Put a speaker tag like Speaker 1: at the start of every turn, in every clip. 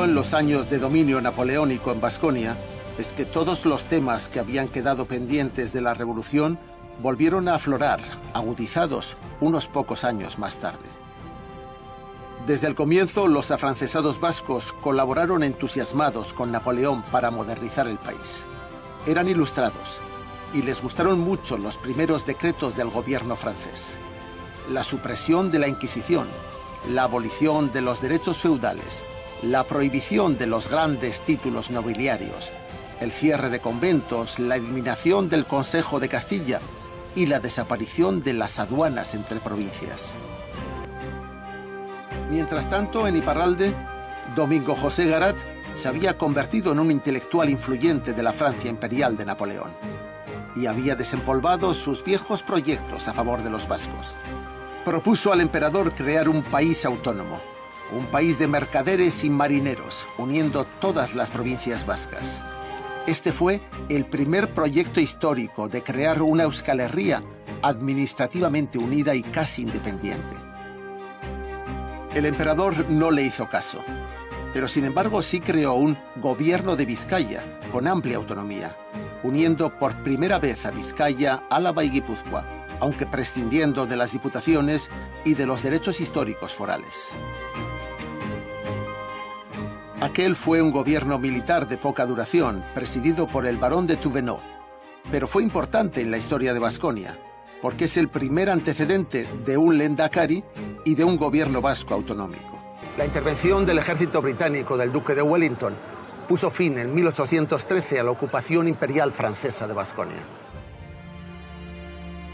Speaker 1: en los años de dominio napoleónico en Baskonia es que todos los temas que habían quedado pendientes de la revolución volvieron a aflorar, agudizados unos pocos años más tarde. Desde el comienzo, los afrancesados vascos colaboraron entusiasmados con Napoleón para modernizar el país. Eran ilustrados y les gustaron mucho los primeros decretos del gobierno francés. La supresión de la Inquisición, la abolición de los derechos feudales, la prohibición de los grandes títulos nobiliarios, el cierre de conventos, la eliminación del Consejo de Castilla y la desaparición de las aduanas entre provincias. Mientras tanto, en Iparralde, Domingo José Garat se había convertido en un intelectual influyente de la Francia imperial de Napoleón y había desempolvado sus viejos proyectos a favor de los vascos. Propuso al emperador crear un país autónomo, un país de mercaderes y marineros, uniendo todas las provincias vascas. Este fue el primer proyecto histórico de crear una Euskal Herria administrativamente unida y casi independiente. El emperador no le hizo caso, pero sin embargo sí creó un gobierno de Vizcaya con amplia autonomía, uniendo por primera vez a Vizcaya, Álava y Guipúzcoa, aunque prescindiendo de las diputaciones y de los derechos históricos forales. Aquel fue un gobierno militar de poca duración, presidido por el barón de Touvenot, pero fue importante en la historia de Baskonia, porque es el primer antecedente de un lendakari y de un gobierno vasco autonómico. La intervención del ejército británico del duque de Wellington puso fin en 1813 a la ocupación imperial francesa de Baskonia.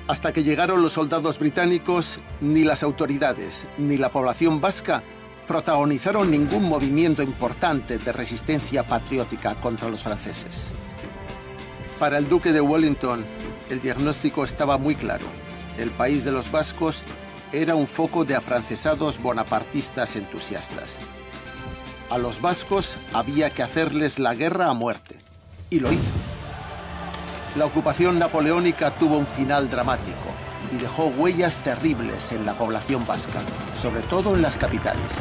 Speaker 1: Hasta que llegaron los soldados británicos, ni las autoridades ni la población vasca protagonizaron ningún movimiento importante de resistencia patriótica contra los franceses. Para el duque de Wellington, el diagnóstico estaba muy claro. El país de los vascos era un foco de afrancesados bonapartistas entusiastas. A los vascos había que hacerles la guerra a muerte, y lo hizo. La ocupación napoleónica tuvo un final dramático y dejó huellas terribles en la población vasca, sobre todo en las capitales.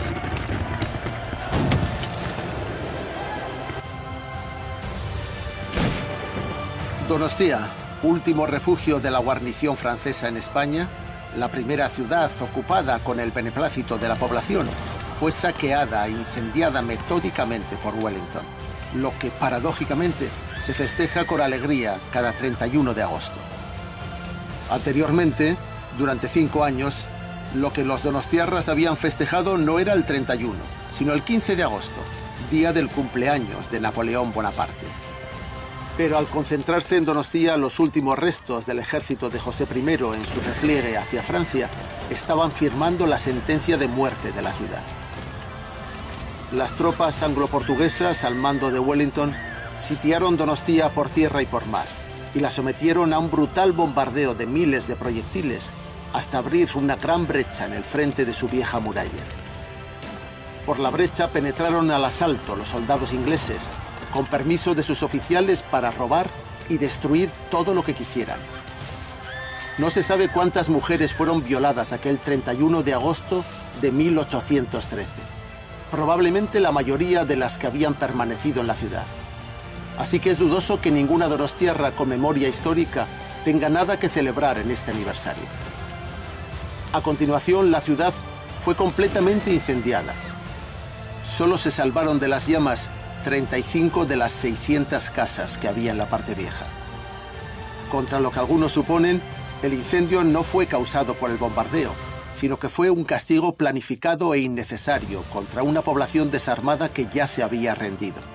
Speaker 1: Donostia, último refugio de la guarnición francesa en España, la primera ciudad ocupada con el beneplácito de la población, fue saqueada e incendiada metódicamente por Wellington, lo que paradójicamente se festeja con alegría cada 31 de agosto. Anteriormente, durante 5 años, lo que los donostiarras habían festejado no era el 31, sino el 15 de agosto, día del cumpleaños de Napoleón Bonaparte. Pero al concentrarse en Donostia los últimos restos del ejército de José I en su repliegue hacia Francia, estaban firmando la sentencia de muerte de la ciudad. Las tropas anglo-portuguesas al mando de Wellington sitiaron Donostia por tierra y por mar y la sometieron a un brutal bombardeo de miles de proyectiles hasta abrir una gran brecha en el frente de su vieja muralla. Por la brecha penetraron al asalto los soldados ingleses, con permiso de sus oficiales para robar y destruir todo lo que quisieran. No se sabe cuántas mujeres fueron violadas aquel 31 de agosto de 1813. Probablemente la mayoría de las que habían permanecido en la ciudad. Así que es dudoso que ninguna donostiarra con memoria histórica tenga nada que celebrar en este aniversario. A continuación, la ciudad fue completamente incendiada. Solo se salvaron de las llamas 35 de las 600 casas que había en la parte vieja. Contra lo que algunos suponen, el incendio no fue causado por el bombardeo, sino que fue un castigo planificado e innecesario contra una población desarmada que ya se había rendido.